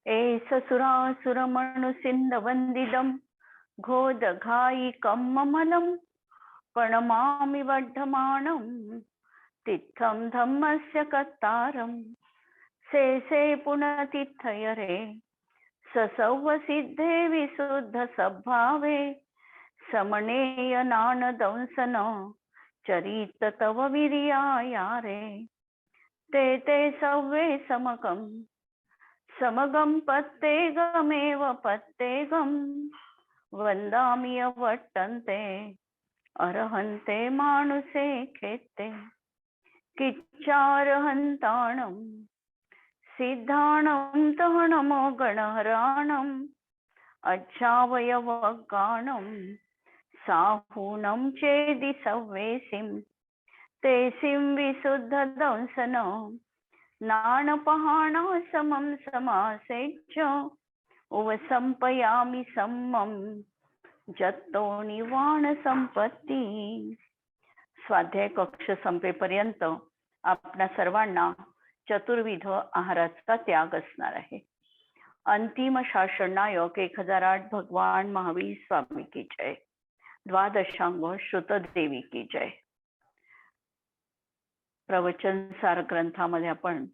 एषसुरासुरमनुसिन्धवन्दितं घोदघायिकममलं प्रणमामि वर्धमानं तित्थं धम्मस्य कर्तारं शेषे पुनतिथयरे ससौवसिद्धे विशुद्धसद्भावे समनेय नानदंसन चरित तव वीर्यायारे ते ते सव्वे समकं समगं पत्तेगमेव पत्तेगं वन्दामि अवर्तन्ते अर्हन्ते मानुषे खेत्ते किच्चार्हन्ताणं सिद्धाणं तहनमो गणहराणम् अच्छावयवगाणं साहूनं चेदि सव्वेसिं तेसिं विशुद्धदंसन नाणपहाणा समं समासेच्च उवसंपयामि सम्मं जत्तो निवाण संपत्ती. स्वाध्याय कक्ष संपेपर्यंत आपणा सर्वांना चतुर्विध आहाराचा त्याग असणार आहे. अंतिम शासन नायक 1008 भगवान महावीर स्वामी की जय. द्वादशांग श्रुत देवी की जय. प्रवचन सार ग्रंथामध्ये आपण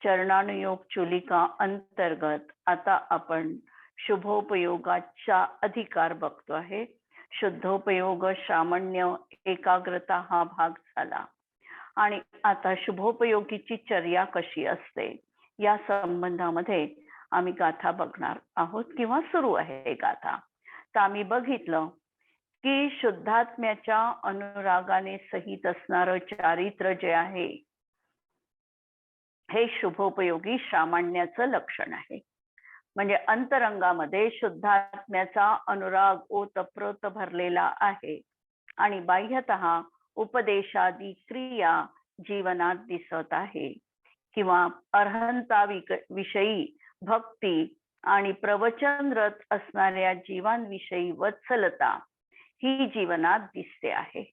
चरणानुयोग चुलिका अंतर्गत आता आपण शुभोपयोगाचा अधिकार बघतो आहे. शुद्धोपयोग, सामान्य, एकाग्रता हा भाग झाला आणि आता शुभोपयोगीची चर्या कशी असते या संबंधामध्ये आम्ही गाथा बघणार आहोत किंवा सुरू आहे गाथा. तर आम्ही बघितलं की शुद्धात्म्याच्या अनुरागाने सहित असणारं चारित्र्य जे आहे हे शुभोपयोगी सामान्याचं लक्षण आहे. म्हणजे अंतरंगामध्ये शुद्धात्म्याचा अनुराग ओतप्रोत भरलेला आहे आणि बाह्यतः उपदेशादी क्रिया जीवनात दिसत आहे किंवा अर्हंता विषयी भक्ती आणि प्रवचनरत असणाऱ्या जीवांविषयी वत्सलता ही जीवनात दिसते आहे.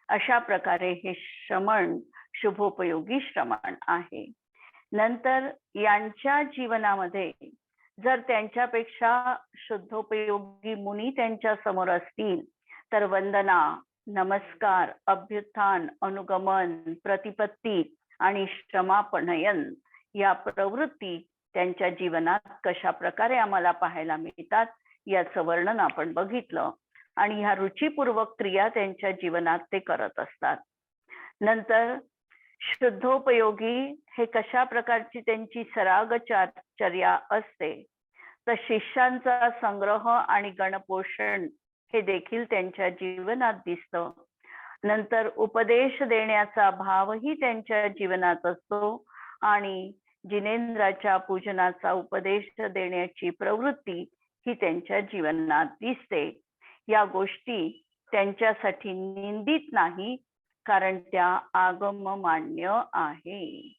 अशा प्रकारे हे श्रमण शुभोपयोगी श्रमण आहे. नंतर यांच्या जीवनामध्ये जर त्यांच्यापेक्षा शुद्धोपयोगी मुनी त्यांच्या समोर असतील तर वंदना, नमस्कार, अभ्युत्थान, अनुगमन, प्रतिपत्ती आणि क्षमापणयन या प्रवृत्ती त्यांच्या जीवनात कशा प्रकारे आम्हाला पाहायला मिळतात याचं वर्णन आपण बघितलं आणि ह्या रुचिपूर्वक क्रिया त्यांच्या जीवनात ते करत असतात. नंतर शुद्धोपयोगी हे कशा प्रकारची त्यांची सरागचर्या असते तर शिष्यांचा संग्रह आणि गणपोषण हे देखील त्यांच्या जीवनात दिसतं. नंतर उपदेश देण्याचा भावही त्यांच्या जीवनात असतो आणि जिनेंद्राच्या पूजनाचा उपदेश देण्याची प्रवृत्ती ही त्यांच्या जीवनात दिसते. या गोष्टी त्यांच्यासाठी निंदित नाही कारण त्या आगम मान्य आहे.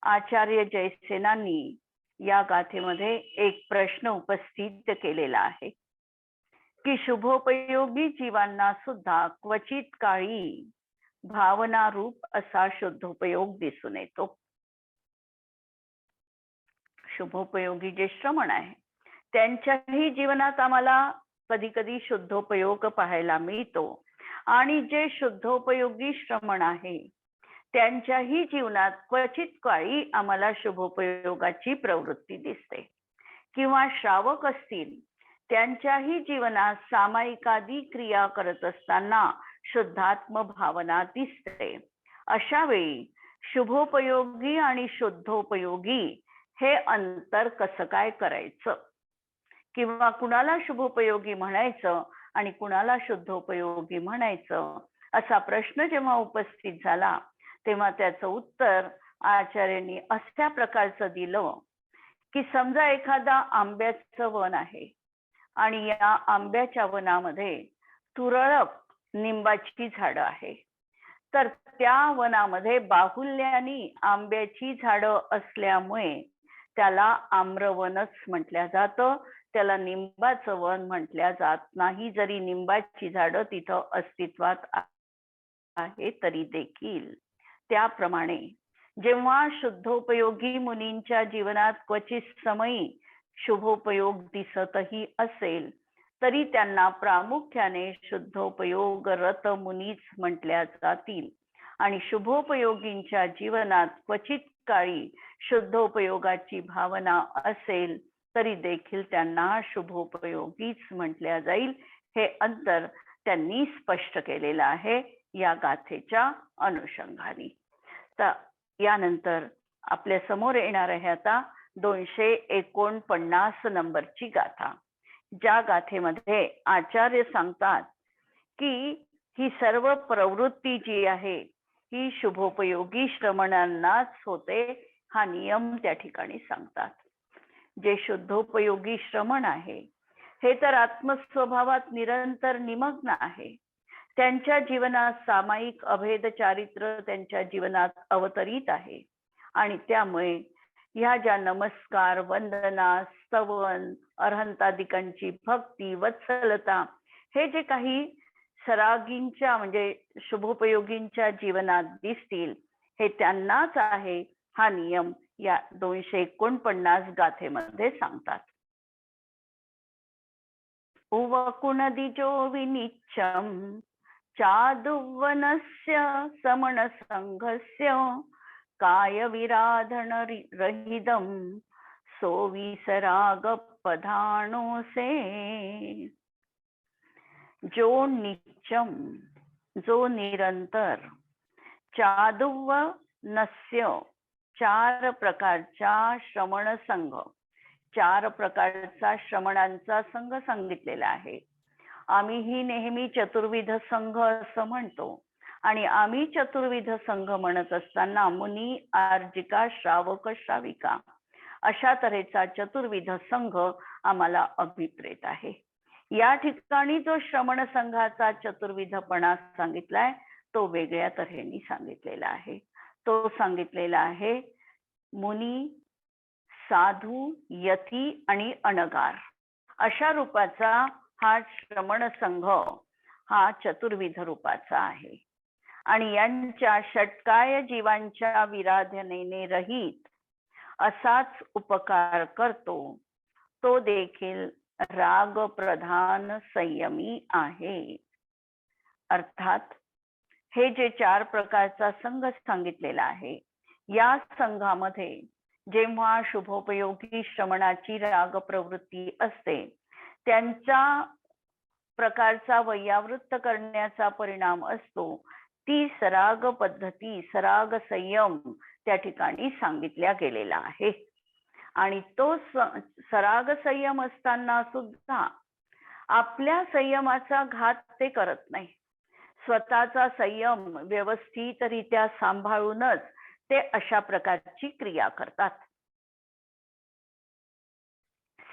आचार्य जयसेनांनी या गाथेमध्ये एक प्रश्न उपस्थित केलेला आहे की शुभोपयोगी जीवांना सुद्धा क्वचित काळी भावनारूप असा शुद्धोपयोग दिसून येतो. शुभोपयोगी जे श्रमण आहे त्यांच्याही जीवनात आम्हाला कधी कधी शुद्धोपयोग पाहायला मिळतो आणि जे शुद्धोपयोगी श्रमण आहे त्यांच्याही जीवनात क्वचित काळी आम्हाला शुभोपयोगाची प्रवृत्ती दिसते. किंवा श्रावक असतील त्यांच्याही जीवनात सामायिकादी क्रिया करत असताना शुद्धात्म भावना दिसते. अशा वेळी शुभोपयोगी आणि शुद्धोपयोगी हे अंतर कसं काय करायचं किंवा कुणाला शुभोपयोगी म्हणायचं आणि कुणाला शुद्धोपयोगी म्हणायचं असा प्रश्न जेव्हा उपस्थित झाला तेव्हा त्याचं उत्तर आचार्यांनी अशा प्रकारचं दिलं की समजा एखादा आंब्याचं वन आहे आणि या आंब्याच्या वनामध्ये तुरळक निंबाची झाडं आहे. तर त्या वनामध्ये बाहुल्यानी आंब्याची झाडं असल्यामुळे त्याला आम्रवनच म्हटलं जातं. त्याला निंबाचं वन म्हटल्या जात नाही जरी निंबाची झाडं तिथं अस्तित्वात आहे तरी देखील. त्याप्रमाणे जेव्हा शुद्धोपयोगी मुनींच्या जीवनात क्वचित समयी शुभोपयोग दिसतही असेल तरी त्यांना प्रामुख्याने शुद्धोपयोग रत मुनीच म्हटल्या जातील आणि शुभोपयोगींच्या जीवनात क्वचित काळी शुद्धोपयोगाची भावना असेल तरी देखील त्यांना शुभोपयोगीच म्हटल्या जाईल. हे अंतर त्यांनी स्पष्ट केलेलं आहे या गाथेच्या अनुषंगाने. तर यानंतर आपल्या समोर येणार आहे आता 249 नंबरची गाथा. ज्या गाथेमध्ये आचार्य सांगतात की ही सर्व प्रवृत्ती जी आहे ही शुभोपयोगी श्रमणांनाच होते, हा नियम त्या ठिकाणी सांगतात. जे शुद्धोपयोगी श्रमण आहे हे तर आत्मस्वभावात निरंतर निमग्न आहे. त्यांच्या जीवनात सामायिक अभेद चारित्र त्यांच्या जीवनात अवतरित आहे आणि त्यामुळे ह्या ज्या नमस्कार, वंदना, स्तवन, अर्हंतादिकांची भक्ती, वत्सलता हे जे काही सरागींच्या म्हणजे शुभोपयोगींच्या जीवनात दिसतील हे त्यांनाच आहे, हा नियम या 249 गाथेमध्ये सांगतात. उवकुणदिजो विनिच्ඡं चादुवनस्य समणसंघस्य कायविराधन रहिदं सोविसराग पधाणोसे. जो नित्यम, जो निरंतर, चादुवनस्य चार प्रकारच्या श्रमण संघ, चार प्रकारचा श्रमणांचा संघ सांगितलेला आहे. आम्हीही नेहमी चतुर्विध संघ असं म्हणतो आणि आम्ही चतुर्विध संघ म्हणत असताना मुनी, आर्जिका, श्रावक, श्राविका अशा तऱ्हेचा चतुर्विध संघ आम्हाला अभिप्रेत आहे. या ठिकाणी जो श्रमण संघाचा चतुर्विधपणा सांगितलाय तो वेगळ्या तऱ्हेने सांगितलेला आहे. तो सांगितलेला आहे मुनी, साधू, यती आणि अनगार अशा रूपाचा हा श्रमण संघ हा चतुर्विध रूपाचा आहे आणि यांच्या षटकाय जीवांच्या विराधनेने रहित असाच उपकार करतो. तो देखील राग प्रधान संयमी आहे. अर्थात हे जे चार प्रकारचा संघ सांगितलेला आहे या संघामध्ये जेव्हा शुभोपयोगी श्रमणाची राग प्रवृत्ती असते त्यांच्या प्रकारचा वैयावृत्त करण्याचा परिणाम असतो. ती सराग पद्धती, सराग संयम त्या ठिकाणी सांगितल्या गेलेला आहे आणि तो सराग संयम असताना सुद्धा आपल्या संयमाचा घात ते करत नाही. स्वतःचा संयम व्यवस्थितरित्या सांभाळूनच ते अशा प्रकारची क्रिया करतात.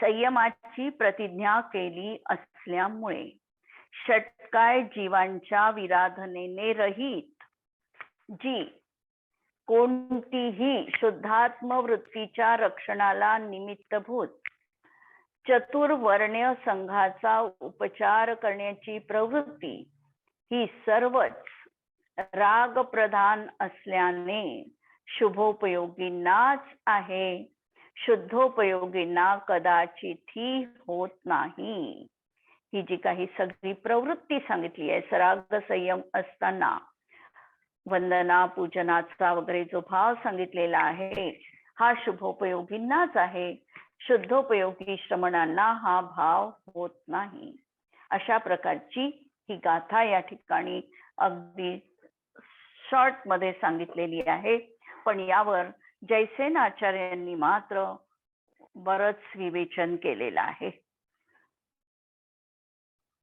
संयमाची प्रतिज्ञा केली असल्यामुळे षटकाय जीवांच्या विराधनेने रहित जी कोणतीही शुद्धात्म वृत्तीच्या रक्षणाला निमित्तभूत चतुर्वर्ण्य संघाचा उपचार करण्याची प्रवृत्ती ही सर्वच राग प्रधान असल्याने शुभोपयोगींनाच आहे, शुद्धोपयोगींना कदाचितही होत नाही. ही जी काही सगळी प्रवृत्ती सांगितली आहे सराग संयम असताना वंदना पूजनाचा वगैरे जो भाव सांगितलेला आहे हा शुभोपयोगींनाच आहे, शुद्धोपयोगी श्रमणांना हा भाव होत नाही. अशा प्रकारची ही गाथा या ठिकाणी अगदी शॉर्ट मध्ये सांगितलेली आहे. पण यावर जयसेन आचार्यांनी मात्र बरंच विवेचन केलेलं आहे.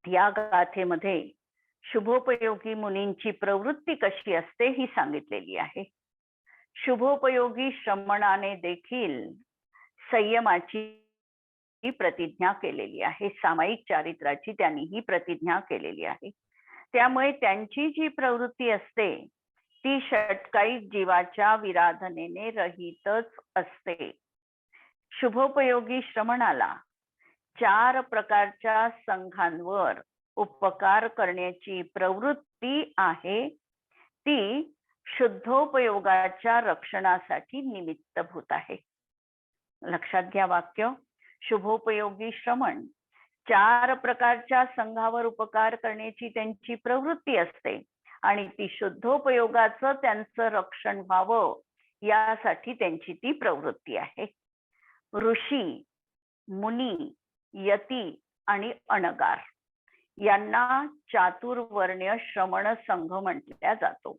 या गाथेमध्ये शुभोपयोगी मुनींची प्रवृत्ती कशी असते ही सांगितलेली आहे. शुभोपयोगी श्रमणाने देखील संयमाची प्रतिज्ञा केलेली आहे, सामायिक चारित्राची त्यांनी ही प्रतिज्ञा केलेली आहे. त्यामुळे त्यांची जी प्रवृत्ती असते ती षटकाई जीवाच्या विराधनेने रहितच असते. शुभोपयोगी श्रमणाला चार प्रकारच्या संघांवर उपकार करण्याची प्रवृत्ती आहे ती शुद्धोपयोगाच्या रक्षणासाठी निमित्तभूत आहे. लक्षात घ्या वाक्य, शुभोपयोगी श्रमण 4 प्रकारच्या संघावर उपकार करण्याची त्यांची प्रवृत्ती असते आणि ती शुद्धोपयोगाचं त्यांचं रक्षण व्हावं यासाठी त्यांची ती प्रवृत्ती आहे. ऋषी, मुनी, यती आणि अनगार यांना चातुर्वर्ण्य श्रमण संघ म्हटल्या जातो.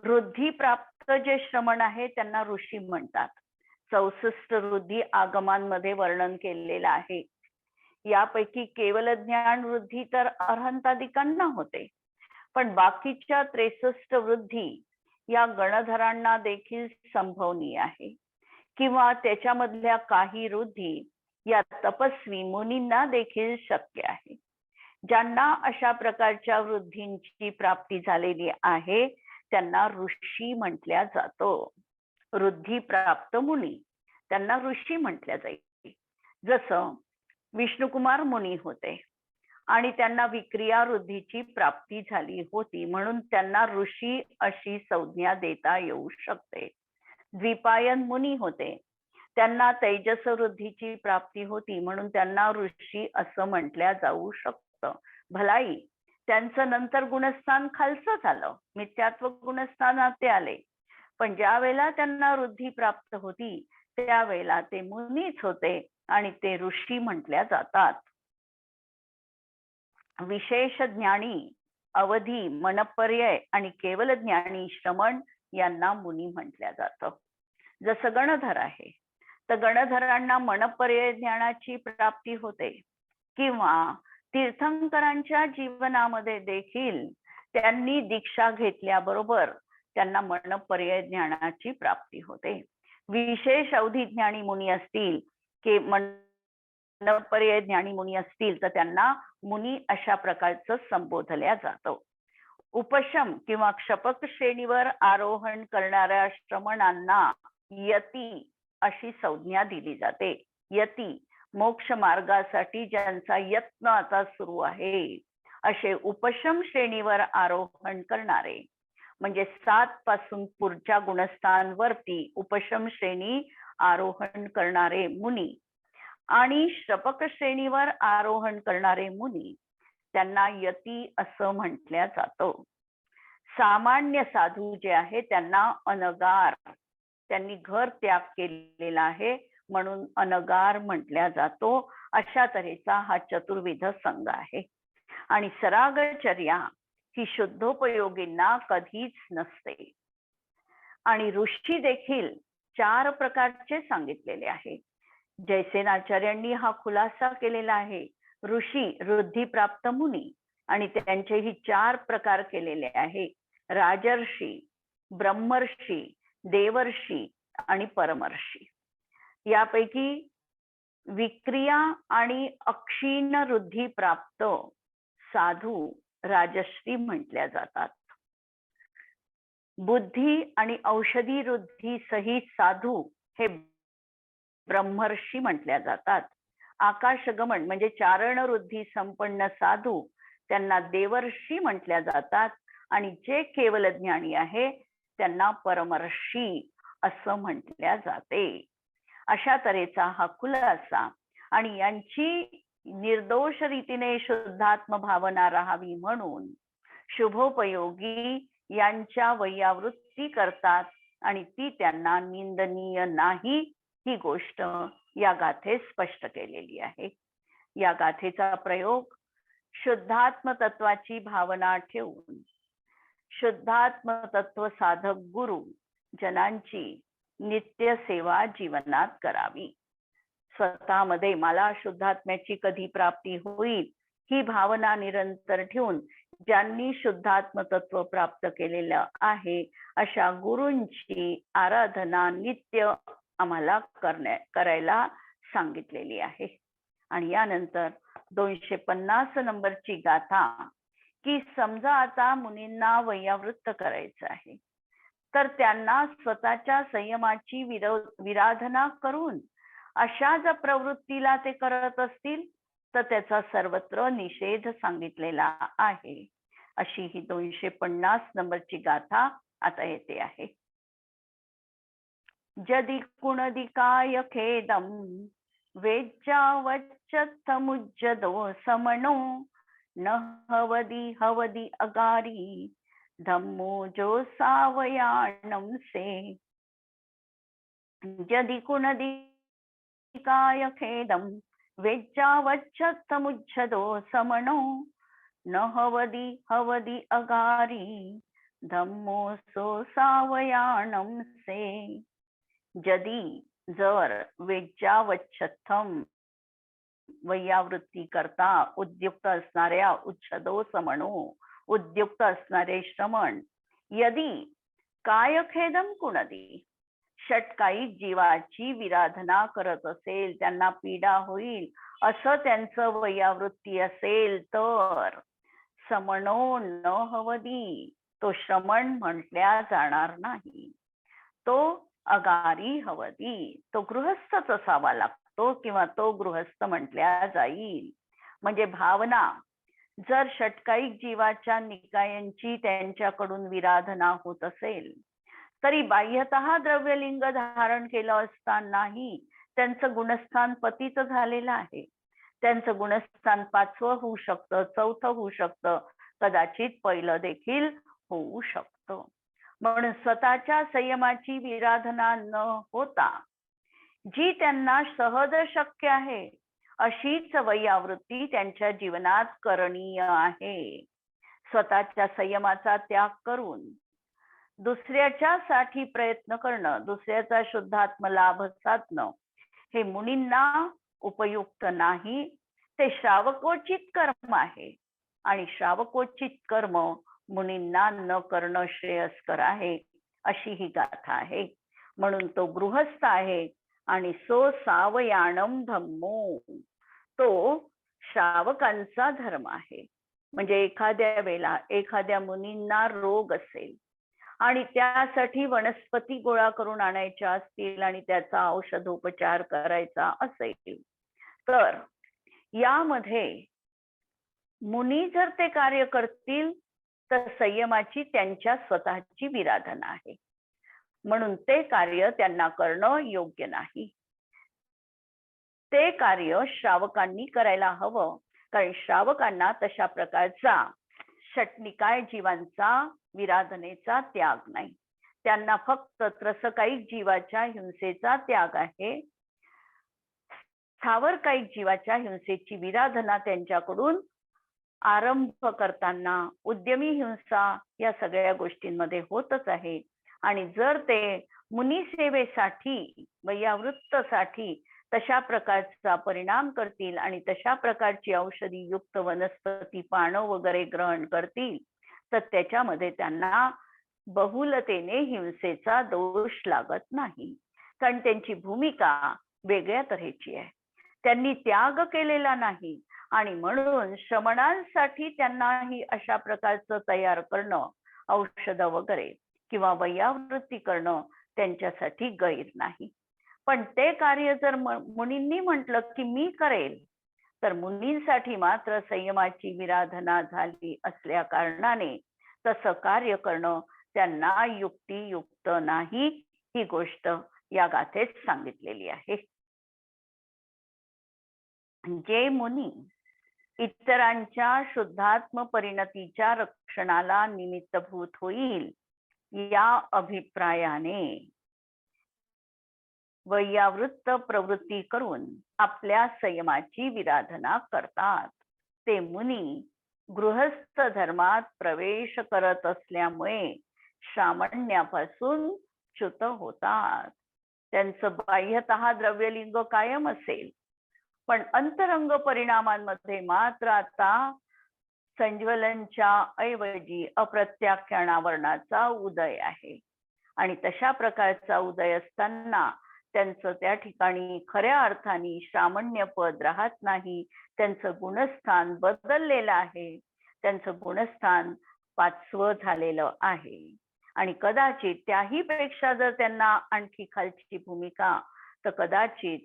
वृद्धी प्राप्त जे श्रमण आहे त्यांना ऋषी म्हणतात. 64 वृद्धी आगमांमध्ये वर्णन केलेलं आहे. यापैकी केवल ज्ञान वृद्धी तर अर्हंतादिकांना होते, पण बाकीच्या 63 वृद्धी या गणधरांना देखील संभवनीय आहे, किंवा त्याच्यामधल्या काही वृद्धी या तपस्वी मुनींना देखील शक्य आहे. ज्यांना अशा प्रकारच्या वृद्धींची प्राप्ती झालेली आहे त्यांना ऋषी म्हटल्या जातो. वृद्धी प्राप्त मुनी त्यांना ऋषी म्हटल्या जाईल. जसं विष्णुकुमार मुनी होते आणि त्यांना विक्रिया वृद्धीची प्राप्ती झाली होती म्हणून त्यांना ऋषी अशी संज्ञा देता येऊ शकते. द्विपायन मुनी होते, त्यांना तेजस वृद्धीची प्राप्ती होती म्हणून त्यांना ऋषी असं म्हटल्या जाऊ शकतं. भलाई त्यांचं नंतर गुणस्थान खालचं झालं, मिथ्यात्व गुणस्थानात ते आले, पण ज्या वेळेला त्यांना वृद्धी प्राप्त होती त्यावेळेला ते मुनीच होते आणि ते ऋषी म्हटल्या जातात. विशेष ज्ञानी, अवधी, मनपर्यय आणि केवल ज्ञानी श्रमण यांना मुनी म्हटल्या जातं. जसं गणधर आहे तर गणधरांना मनपर्यय ज्ञानाची प्राप्ती होते, किंवा तीर्थंकरांच्या जीवनामध्ये देखील त्यांनी दीक्षा घेतल्याबरोबर त्यांना मनपर्यय ज्ञानाची प्राप्ती होते. विशेष अवधी ज्ञानी मुनी असतील की मनपर्यय ज्ञानी मुनी असतील तर त्यांना मुनी अशा प्रकारचं संबोधल्या जातं. उपशम किंवा क्षपक श्रेणीवर आरोहण करणाऱ्या श्रमणांना यती अशी संज्ञा दिली जाते. यती मोक्ष मार्गासाठी ज्यांचा यत्न आता सुरू आहे असे उपशम श्रेणीवर आरोहण करणारे, म्हणजे 7 पासून पुढच्या गुणस्थांवरती उपशम श्रेणी आरोहण करणारे मुनी आणि श्रपक श्रेणीवर आरोहण करणारे मुनी त्यांना यती असं म्हटल्या जातं. सामान्य साधू जे आहे त्यांना अनगार, त्यांनी घर त्याग केलेला आहे म्हणून अनगार म्हटल्या जातो. अशा तऱ्हेचा हा चतुर्विध संघ आहे. आणि सरागचर्या ही शुद्धोपयोगींना कधीच नसते. आणि ऋषी देखील 4 प्रकारचे सांगितलेले आहे. जयसेनाचार्यांनी हा खुलासा केलेला आहे. ऋषी वृद्धी प्राप्त मुनी आणि त्यांचेही 4 प्रकार केलेले आहे. राजर्षी, ब्रह्मर्षी, देवर्षी आणि परमर्षी. यापैकी विक्रिया आणि अक्षीण वृद्धी प्राप्त साधू राजश्री म्हटल्या जातात. बुद्धी आणि औषधी वृद्धी सहित साधू हे ब्रह्मर्षी म्हटल्या जातात. आकाशगमन म्हणजे चारण वृद्धी संपन्न साधू त्यांना देवर्षी म्हटल्या जातात आणि जे केवल ज्ञानी आहे त्यांना परमर्षी असं म्हटल्या जाते. अशा तऱ्हेचा हा खुलासा आणि यांची निर्दोष रीतीने शुद्धात्म भावना राहावी म्हणून शुभोपयोगी यांच्या वैयावृत्ती करतात आणि ती त्यांना निंदनीय नाही ही गोष्ट या गाथेत स्पष्ट केलेली आहे. या गाथेचा प्रयोग शुद्धात्म तत्वाची भावना ठेवून शुद्धात्म तत्व साधक गुरु जनांची नित्य सेवा जीवनात करावी. स्वतःमध्ये मला शुद्धात्म्याची कधी प्राप्ती होईल ही भावना निरंतर ठेवून ज्यांनी शुद्धात्म तत्व प्राप्त केलेलं आहे अशा गुरूंची आराधना नित्य आम्हाला करायला सांगितलेली आहे. आणि यानंतर 250 नंबरची गाथा की समजा आता मुनींना वैयावृत्त करायचं आहे तर त्यांना स्वतःच्या संयमाची विराधना करून अशा जर प्रवृत्तीला ते करत असतील तर त्याचा सर्वत्र निषेध सांगितलेला आहे. अशी ही 250 नंबरची गाथा आता येते आहे. जदि कुणदिकाय खेदम वेज्जावच्चथमुज्जदो समनो न हवदी हवदी अगारी धम्मो जो सावयाणम से जदि कुणदी काय खेदम वेज्जावच्चथमुज्जदो समनो न हवदी हवदी अगारी धम्मो सो सावयाणम से. जदी जर वेज्जावच्छथम वैयावृत्ती करता उद्युक्त असणाऱ्या उच्छदो समणो उद्युक्त असणारे श्रमण यदी कायखेदम कुणदी षटकायिक जीवाची विराधना करत असेल, त्यांना पीडा होईल असं त्यांचं वैयावृत्ती असेल तर समणो न हवदी तो श्रमण म्हटल्या जाणार नाही. तो अगारी हवदी तो गृहस्थच असावा लागतो किंवा तो गृहस्थ म्हटल्या जाईल. म्हणजे भावना जर षटकायिक जीवाच्या निकायांची त्यांच्याकडून विराधना होत असेल तरी बाह्यतः द्रव्यलिंग धारण केलं असतानाही त्यांचं गुणस्थान पतित झालेलं आहे. त्यांचं गुणस्थान 5वं होऊ शकतं, 4थं होऊ शकतं, कदाचित पहिलं देखील होऊ शकतं. म्हणून स्वतःच्या संयमाची विराधना न होता जी त्यांना सहज शक्य आहे अशीच वैयावृत्ती त्यांच्या जीवनात करणीय आहे. स्वतःच्या संयमाचा त्याग करून दुसऱ्याच्या साठी प्रयत्न करणं, दुसऱ्याचा शुद्धात्म लाभ साधणं हे मुनींना उपयुक्त नाही. ते श्रावकोचित कर्म आहे आणि श्रावकोचित कर्म मुनींना न करणं श्रेयस्कर आहे अशी ही गाथा आहे. म्हणून तो गृहस्थ आहे आणि सो सावयाणम धम्मो तो श्रावकांचा धर्म आहे. म्हणजे एखाद्या वेळेला एखाद्या मुनींना रोग असेल आणि त्यासाठी वनस्पती गोळा करून आणायच्या असतील आणि त्याचा औषधोपचार करायचा असेल तर यामध्ये मुनी जर ते कार्य करतील तर संयमाची त्यांच्या स्वतःची विराधना आहे, म्हणून ते कार्य त्यांना करणं योग्य नाही. ते कार्य श्रावकांनी करायला हवं, कारण श्रावकांना तशा प्रकारचा षटनिकाय जीवांचा विराधनेचा त्याग नाही. त्यांना फक्त त्रसकायिक जीवाच्या हिंसेचा त्याग आहे. स्थावरकायिक जीवाच्या हिंसेची विराधना त्यांच्याकडून आरंभ करताना उद्यमी हिंसा या सगळ्या गोष्टींमध्ये होतच आहे. आणि जर ते मुनी सेवेसाठी वैयावृत्तसाठी तशा प्रकारचा परिणाम करतील आणि तशा प्रकारची औषधी युक्त वनस्पती पानं वगैरे ग्रहण करतील तर त्याच्यामध्ये त्यांना बहुलतेने हिंसेचा दोष लागत नाही, कारण त्यांची भूमिका वेगळ्या तऱ्हेची आहे. त्यांनी त्याग केलेला नाही आणि म्हणून श्रमणांसाठी त्यांनाही अशा प्रकारचं तयार करणं, औषध वगैरे किंवा वैयावृत्ती करणं त्यांच्यासाठी गैर नाही. पण ते कार्य जर मुनींनी म्हटलं की मी करेल तर मुनींसाठी मात्र संयमाची विराधना झाली असल्या कारणाने तसं कार्य करणं त्यांना युक्तियुक्त नाही. ही गोष्ट या गाथेत सांगितलेली आहे. जे मुनी इतरांच्या शुद्धात्म परिणतीच्या रक्षणाला निमित्तभूत होईल या अभिप्रायाने वैयावृत्त प्रवृत्ती करून आपल्या संयमाची विराधना करतात ते मुनी गृहस्थ धर्मात प्रवेश करत असल्यामुळे श्रामण्यापासून च्युत होतात. त्यांचं बाह्यतः द्रव्यलिंग कायम असेल पण अंतरंग परिणामांमध्ये मात्र आता संज्वलनच्या ऐवजी अप्रत्याख्यानावरणाचा उदय आहे. आणि तशा प्रकारचा उदय असताना त्यांचं त्या ठिकाणी खऱ्या अर्थाने श्रामण्य पद राहत नाही. त्यांचं गुणस्थान बदललेलं आहे. त्यांचं गुणस्थान 5वं झालेलं आहे आणि कदाचित त्याही पेक्षा जर त्यांना आणखी खालची भूमिका तर कदाचित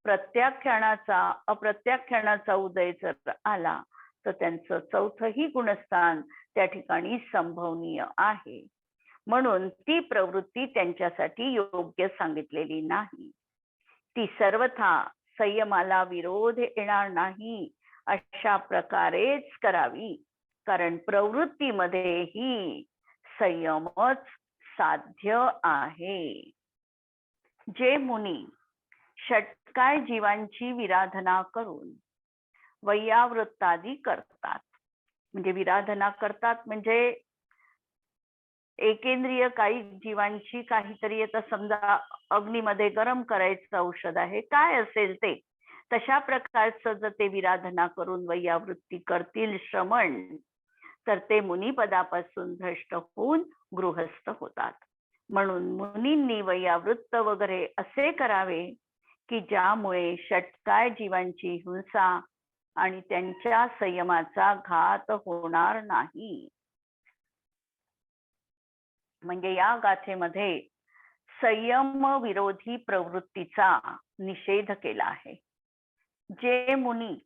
प्रत्याख्यानाचा अप्रत्याख्यानाचा उदय जर आला तर त्यांचं 4थंही गुणस्थान त्या ठिकाणी संभवनीय आहे. म्हणून ती प्रवृत्ती त्यांच्यासाठी योग्य सांगितलेली नाही. ती सर्वथा संयमाला विरोध येणार नाही अशा प्रकारेच करावी, कारण प्रवृत्तीमध्येही संयमच साध्य आहे. जे मुनी षटकाय जीवांची विराधना करून वैयावृत्तादी करतात, म्हणजे विराधना करतात म्हणजे एकेंद्रिय काही जीवांची काहीतरी, आता समजा अग्नीमध्ये गरम करायचं औषध आहे, काय असेल ते, तशा प्रकारचं जर ते विराधना करून वैयावृत्ती करतील श्रमण, तर ते मुनिपदापासून भ्रष्ट होऊन गृहस्थ होतात. म्हणून मुनींनी वैयावृत्त वगैरे असे करावे की ज्यामुळे षटकाय जीवांची हिंसा आणि त्यांच्या संयमाचा घात होणार नाही. म्हणजे या गाथेमध्ये संयम विरोधी प्रवृत्तीचा निषेध केला आहे. जे मुनी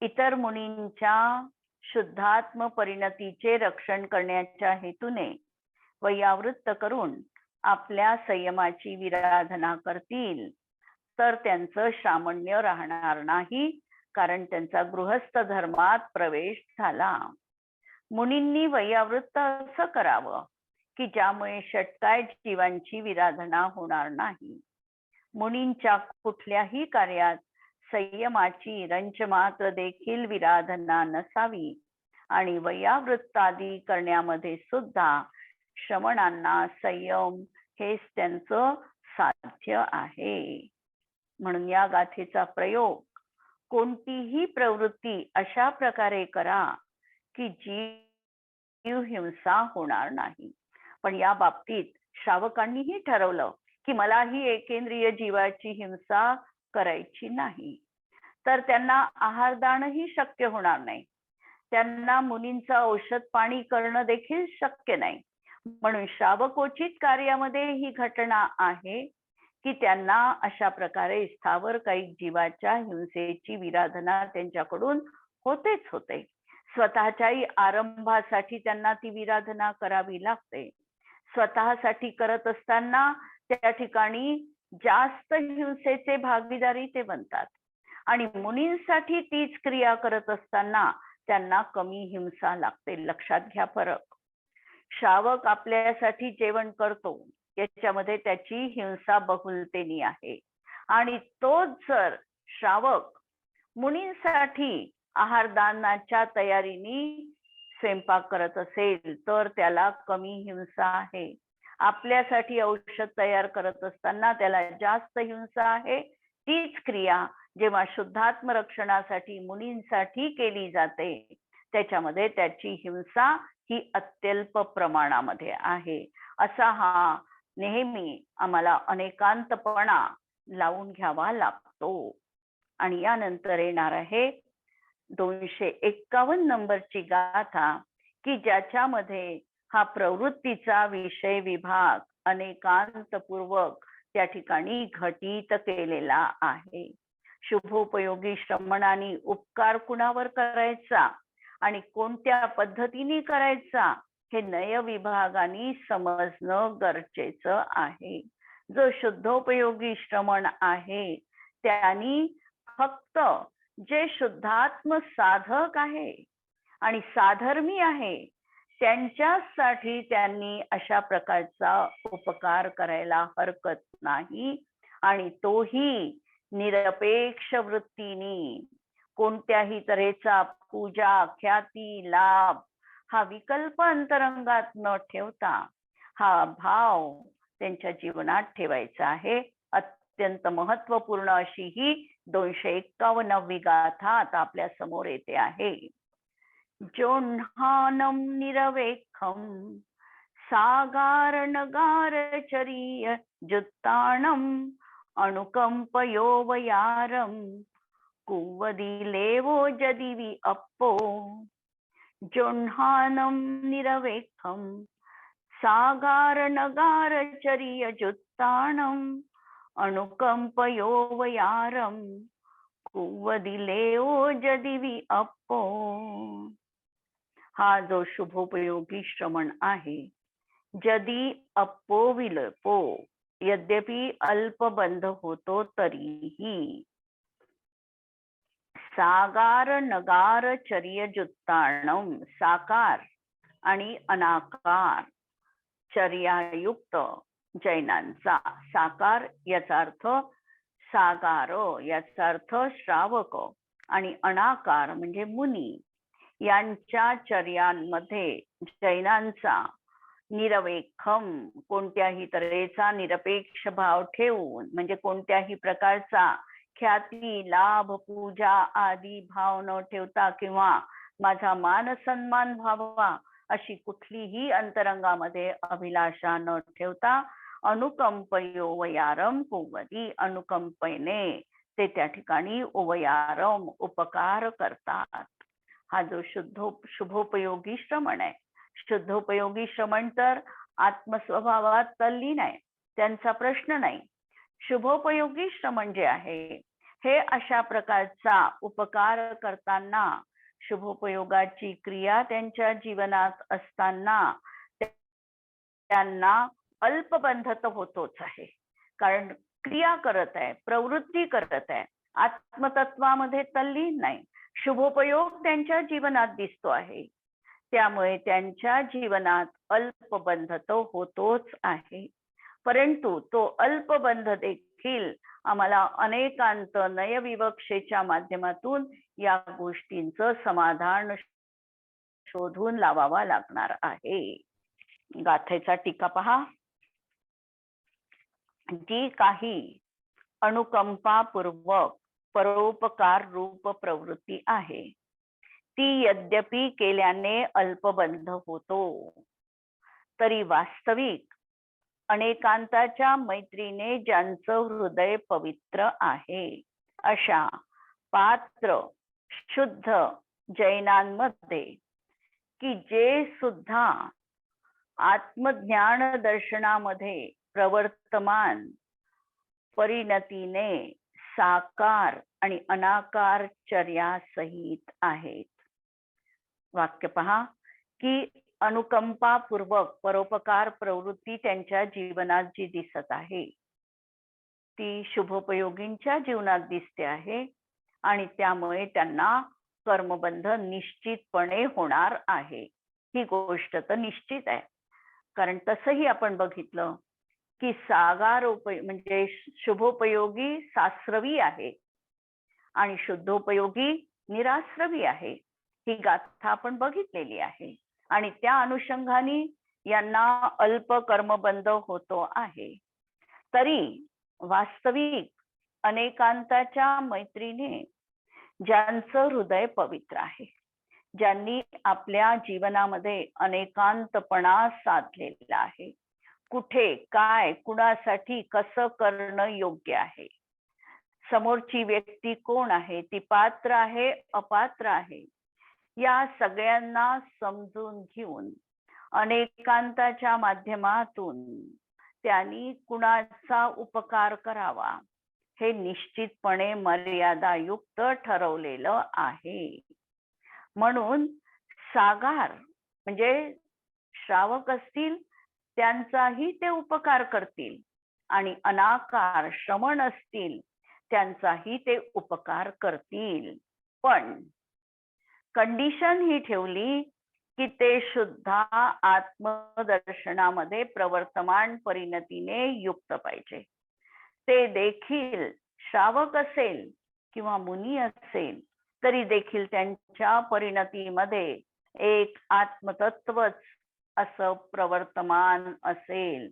इतर मुनींच्या शुद्धात्म परिणतीचे रक्षण करण्याच्या हेतूने वैयावृत्त करून आपल्या संयमाची विराधना करतील, तर त्यांचं श्रामण्य राहणार नाही, कारण त्यांचा गृहस्थ धर्मात प्रवेश झाला. मुनींनी वैयावृत्त असं करावं की ज्यामुळे षटकाय जीवांची विराधना होणार नाही. मुनींच्या कुठल्याही कार्यात संयमाची रंचमात्र देखील विराधना नसावी आणि वैयावृत्तादी करण्यामध्ये सुद्धा श्रमणांना संयम हेच त्यांचं साध्य आहे. म्हणून या गाथेचा प्रयोग कोणतीही प्रवृत्ती अशा प्रकारे करा की जीव हिंसा होणार नाही. पण या बाबतीत श्रावकांनीही ठरवलं की मला ही एकेंद्रिय जीवाची हिंसा करायची नाही, तर त्यांना आहारदानही शक्य होणार नाही, त्यांना मुनींचं औषध पाणी करणं देखील शक्य नाही. म्हणून श्रावकोचित कार्यामध्ये ही घटना आहे की त्यांना अशा प्रकारे स्थावर काही जीवाच्या हिंसेची विराधना त्यांच्याकडून होतेच होते. स्वतःच्याही आरंभासाठी त्यांना ती विराधना करावी लागते. स्वतःसाठी करत असताना त्या ठिकाणी जास्त हिंसेचे भागीदारी ते बनतात आणि मुनींसाठी तीच क्रिया करत असताना त्यांना कमी हिंसा लागते. लक्षात घ्या फरक. श्रावक आपल्यासाठी जेवण करतो, याच्यामध्ये त्याची हिंसा बहुलतेनी आहे, आणि तोच जर श्रावक मुनींसाठी आहारदानाच्या तयारीने स्वयंपाक करत असेल तर त्याला कमी हिंसा आहे. आपल्यासाठी औषध तयार करत असताना त्याला जास्त हिंसा आहे. तीच क्रिया जेव्हा शुद्धात्म रक्षणासाठी मुनींसाठी केली जाते त्याच्यामध्ये त्याची हिंसा ही अत्यल्प प्रमाणामध्ये आहे. असा हा नेहमी आम्हाला अनेकांतपणा लावून घ्यावा लागतो. आणि यानंतर येणार आहे 251 नंबरची गाथा की ज्याच्यामध्ये हा प्रवृत्तीचा विषय विभाग अनेकांतपूर्वक त्या ठिकाणी घटित केलेला आहे. शुभोपयोगी श्रमणाने उपकार कुणावर करायचा आणि कोणत्या पद्धतीने करायचा हे नय विभागाने समजणं गरजेचं आहे. जो शुद्धोपयोगी श्रमण आहे त्यांनी फक्त जे शुद्धात्म साधक आहे आणि साधर्मी आहे त्यांच्यासाठी त्यांनी अशा प्रकारचा उपकार करायला हरकत नाही, आणि तोही निरपेक्ष वृत्तीने. कोणत्याही तऱ्हेचा पूजा, ख्याती, लाभ हा विकल्प अंतरंगात न ठेवता हा भाव त्यांच्या जीवनात ठेवायचा आहे. अत्यंत महत्वपूर्ण अशी ही 251वी गाथा आता आपल्या समोर येते आहे. जोह्नानं निरवेखं सागार नगार चरीय जुत्ताणं अनुकंपयोवयारं कुवदिलेवो जदिवि अप्पो. जोह्नानं निरवेखं सागार नगार चरीय जुत्ताणं अनुकंपयोवयारं कुवदिलेवो जदिवि अप्पो. हा जो शुभोपयोगी श्रमण आहे, जदी अप्पो विलपो, यद्यपि अल्पबंध होतो तरीही सागार नगार चर्यजुत्ताणम, साकार आणि अनाकार चर्यायुक्त जैनांचा. साकार याचा अर्थ सागार, याचा अर्थ श्रावक, आणि अनाकार म्हणजे मुनी, यांच्या चर्यांमध्ये जैनांचा निरवेखम, कोणत्याही तऱ्हेचा निरपेक्ष भाव ठेवून, म्हणजे कोणत्याही प्रकारचा ख्याती, लाभ, पूजा आदी भाव न ठेवता किंवा माझा मान सन्मान व्हावा अशी कुठलीही अंतरंगामध्ये अभिलाषा न ठेवता अनुकंपयो वयारम कुवती, अनुकंपेने ते त्या ठिकाणी उवयारम उपकार करतात. हा जो शुभोपयोगी श्रमण आहे, शुद्धोपयोगी श्रमण तर आत्मस्वभावात तल्लीन आहे, त्यांचा प्रश्न नाही. शुभोपयोगी श्रमण जे आहे हे अशा प्रकारचा उपकार करताना, शुभोपयोगाची क्रिया त्यांच्या जीवनात असताना त्यांना अल्पबंध तर होतोच आहे, कारण क्रिया करत आहे, प्रवृत्ती करत आहे, आत्मतत्वामध्ये तल्लीन नाही. शुभोपयोग त्यांच्या जीवनात दिसतो आहे, त्यामुळे त्यांच्या जीवनात अल्पबंध तो होतोच आहे. परंतु तो अल्पबंध देखील आम्हाला अनेकांत नयविवक्षेच्या माध्यमातून या गोष्टींचं समाधान शोधून लावावा लागणार आहे. गाथेचा टीका पहा. जी काही अनुकंपापूर्वक परोपकार रूप प्रवृत्ती आहे ती यद्यपि केल्याने अल्पबंध होतो, तरी वास्तविक अनेकांताच्या मैत्रीने ज्यांचं हृदय पवित्र आहे अशा पात्र शुद्ध जैनांमध्ये, की जे सुद्धा आत्मज्ञान दर्शनामध्ये प्रवर्तमान परिणतीने साकार आणि अनाकार चर्या सहित आहेत. वाक्य पहा, की अनुकंपापूर्वक परोपकार प्रवृत्ती त्यांच्या जीवनात जी दिसत आहे ती शुभोपयोगींच्या जीवनात दिसते आहे, आणि त्यामुळे त्यांना कर्मबंध निश्चितपणे होणार आहे. ही गोष्ट तर निश्चित आहे, कारण तसंही आपण बघितलं की म्हणजे शुभोपयोगी सास्रवी आहे आणि शुद्धोपयोगी निराश्रवी आहे. ही गाथा आपण बघितलेली आहे, आणि त्या अनुषंगाने यांना अल्प कर्मबंध होतो आहे. तरी वास्तविक अनेकांताच्या मैत्रीने ज्यांचं हृदय पवित्र आहे, ज्यांनी आपल्या जीवनामध्ये अनेकांतपणा साधलेला आहे, कुठे काय कुणासाठी कसं करणं योग्य आहे, समोरची व्यक्ती कोण आहे, ती पात्र आहे अपात्र आहे, या सगळ्यांना समजून घेऊन अनेकांताच्या माध्यमातून त्यांनी कुणाचा उपकार करावा हे निश्चितपणे मर्यादायुक्त ठरवलेलं आहे. म्हणून सागार म्हणजे श्रावक असतील त्यांचाही ते उपकार करतील, आणि अनाकार श्रमण असतील त्यांचाही ते उपकार करतील. पण कंडिशन ही ठेवली की ते सुद्धा आत्मदर्शनामध्ये प्रवर्तमान परिणतीने युक्त पाहिजे. ते देखील श्रावक असेल किंवा मुनी असेल तरी देखील त्यांच्या परिणतीमध्ये एक आत्मतत्वच असं प्रवर्तमान असेल.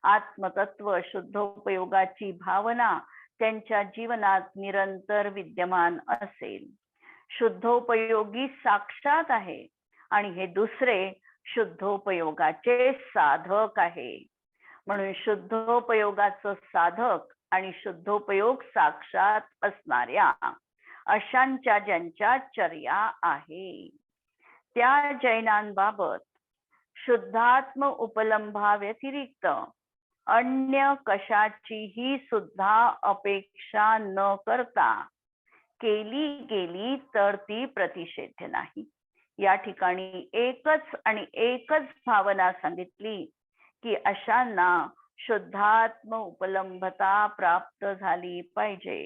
आत्मतत्व शुद्धोपयोगाची भावना त्यांच्या जीवनात निरंतर विद्यमान असेल. शुद्धोपयोगी साक्षात आहे आणि हे दुसरे शुद्धोपयोगाचे साधक आहे. म्हणून शुद्धोपयोगाचं साधक आणि शुद्धोपयोग साक्षात असणाऱ्या अशांच्या ज्यांच्या चर्या आहे त्या जैनांबाबत शुद्धात्म उपलंभा व्यतिरिक्त अन्य कशाचीही सुद्धा अपेक्षा न करता केली गेली तर ती प्रतिषेध्य नाही. या ठिकाणी एकच आणि एकच भावना सांगितली की अशांना शुद्धात्म उपलंभता प्राप्त झाली पाहिजे.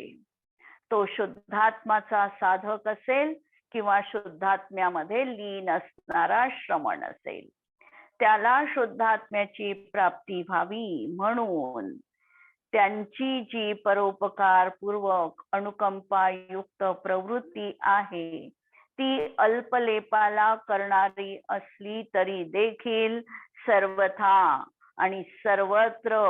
तो शुद्धात्माचा साधक असेल किंवा शुद्धात्म्यामध्ये लीन असणारा श्रमण असेल, त्याला शुद्धात्म्याची प्राप्ती व्हावी म्हणून त्यांची जी परोपकारपूर्वक अनुकंपायुक्त प्रवृत्ती आहे ती अल्पलेपाला करणारी असली तरी देखील सर्वथा आणि सर्वत्र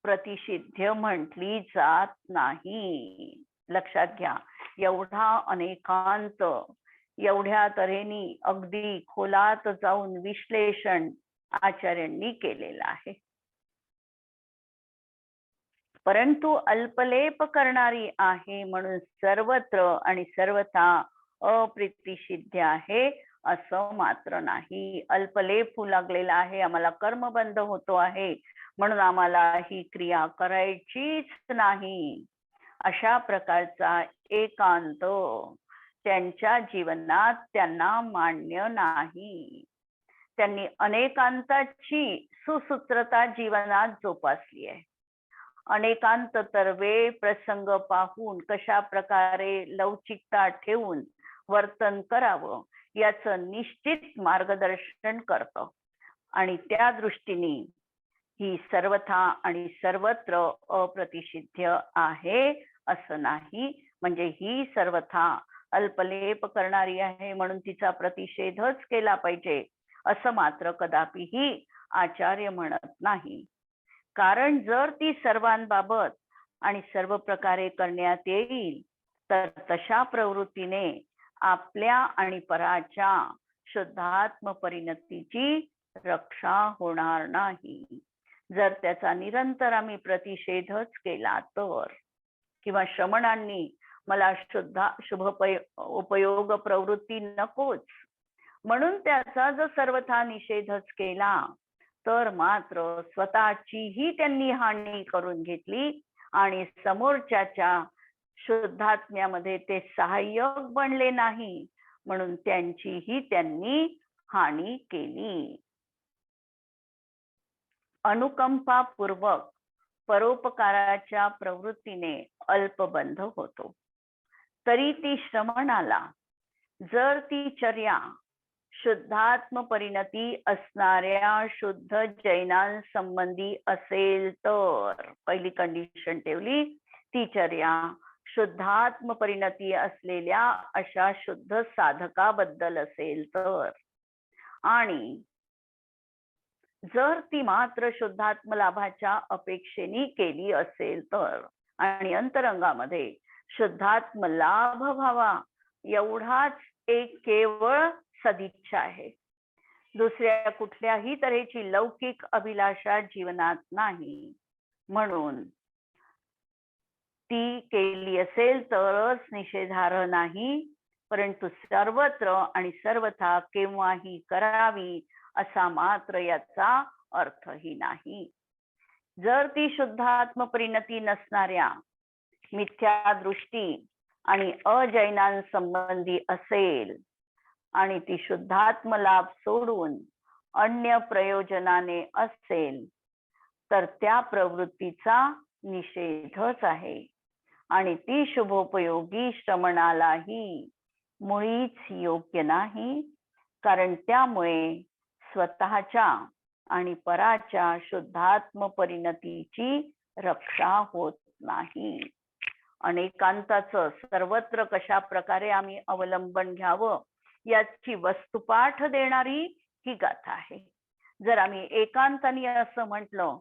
प्रतिषिध्य म्हटली जात नाही. लक्षात घ्या, एवढा अनेकांत, एवढ्या तऱ्हेने अगदी खोलात जाऊन विश्लेषण आचार्यांनी केलेलं आहे. परंतु अल्पलेप करणारी आहे म्हणून सर्वत्र आणि सर्वथा अप्रीतिसिद्ध आहे असं मात्र नाही. अल्पलेप होऊ लागलेला आहे, आम्हाला कर्मबंध होतो आहे म्हणून आम्हाला ही क्रिया करायचीच नाही, अशा प्रकारचा एकांत त्यांच्या जीवनात त्यांना मान्य नाही. त्यांनी अनेकांताची सुसूत्रता जीवनात जोपासली आहे. अनेकांत तर वेळ प्रसंग पाहून कशा प्रकारे लवचिकता ठेवून वर्तन करावं याचं निश्चित मार्गदर्शन करतं आणि त्या दृष्टीने ही सर्वथा आणि सर्वत्र अप्रतिषिध्य आहे असं नाही. म्हणजे ही सर्वथा अल्पलेप करणारी आहे म्हणून तिचा प्रतिषेधच केला पाहिजे असं मात्र कदापिही आचार्य म्हणत नाही. कारण जर ती सर्वांबाबत आणि सर्व प्रकारे करण्यात येईल तर तशा प्रवृत्तीने आपल्या आणि पराच्या शुद्धात्म परिणतीची रक्षा होणार नाही. जर त्याचा निरंतर आम्ही प्रतिषेधच केला तर, किंवा श्रमणांनी मला उपयोग प्रवृत्ती नकोच म्हणून त्याचा जर सर्वथा निषेधच केला तर मात्र स्वतःचीही त्यांनी हानी करून घेतली आणि समोरच्याच्या शुद्धात्म्यामध्ये ते सहाय्यक बनले नाही म्हणून त्यांचीही त्यांनी हानी केली. अनुकंपापूर्वक परोपकाराच्या प्रवृत्तीने अल्पबंध होतो. तरी ती श्रमणाला जर ती चर्या शुद्धात्म परिणती असणाऱ्या शुद्ध जैनांसंबंधी असेल तर, पहिली कंडिशन ठेवली, ती चर्या शुद्धात्म परिणती असलेल्या अशा शुद्ध साधकाबद्दल असेल तर, आणि जर ती मात्र शुद्धात्म लाभाच्या अपेक्षेने केली असेल तर, आणि अंतरंगामध्ये शुद्धात्म लाभ व्हावा एवढाच एक केवळ सदिच्छा आहे, दुसऱ्या कुठल्याही तऱ्हेची लौकिक अभिलाषा जीवनात नाही, म्हणून ती केली असेल तरच निषेधार्ह नाही, परंतु सर्वत्र आणि सर्वथा केव्हाही करावी असा मात्र याचा अर्थही नाही. जर ती शुद्धात्म परिणती नसणाऱ्या मिथ्या दृष्टी आणि अजैनांसंबंधी असेल आणि ती शुद्धात्म लाभ सोडून अन्य प्रयोजनाने असेल तर त्या प्रवृत्तीचा निषेधच आहे आणि ती शुभोपयोगी श्रमणालाही मुळीच योग्य नाही. कारण त्यामुळे स्वतःच्या आणि पराच्या शुद्धात्म परिणतीची रक्षा होत नाही. अनेकांताचं सर्वत्र कशा प्रकारे आम्ही अवलंबन घ्यावं याची वस्तुपाठ देणारी ही गाथा आहे. जर आम्ही एकांताने असं म्हटलं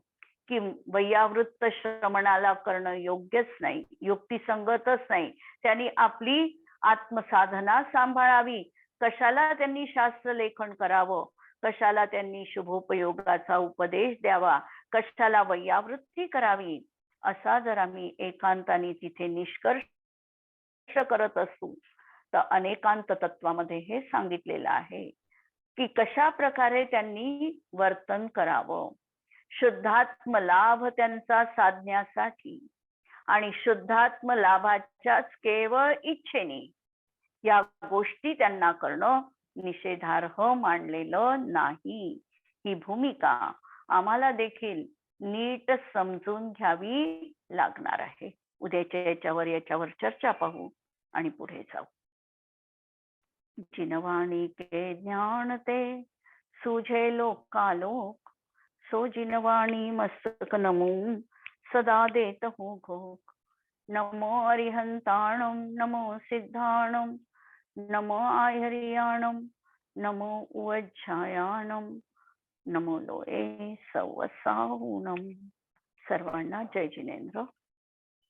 की वैयावृत्त श्रमणाला करणं योग्यच नाही, युक्तिसंगतच नाही, त्यांनी आपली आत्मसाधना सांभाळावी, कशाला त्यांनी शास्त्र लेखन करावं, कशाला त्यांनी शुभोपयोगाचा उपदेश द्यावा, कशाला वैयावृत्ती करावी, असा जर आम्ही एकांताने तिथे निष्कर्ष करत असू तर अनेकांत तत्वामध्ये हे सांगितलेलं आहे की कशा प्रकारे त्यांनी वर्तन करावं. शुद्धात्म लाभ त्यांचा साधण्यासाठी आणि शुद्धात्म लाभाच्याच केवळ इच्छेने या गोष्टी त्यांना करणं निषेधार्ह मानलेलं नाही. ही भूमिका आम्हाला देखील नीट समजून घ्यावी लागणार आहे. उद्याच्या याच्यावर चर्चा पाहू आणि पुढे जाऊ. जिनवाणी के ज्ञान ते सूझे लोकालोक, सो जिनवाणी मस्तक नमून सदा देत हो घोक. नमो अरिहंताणम नमो सिद्धाणम नमो आयर्याणम नमो उवज्झायाणम नमो लोये सवसाहुणम. सर्वांना जय जिनेंद्र.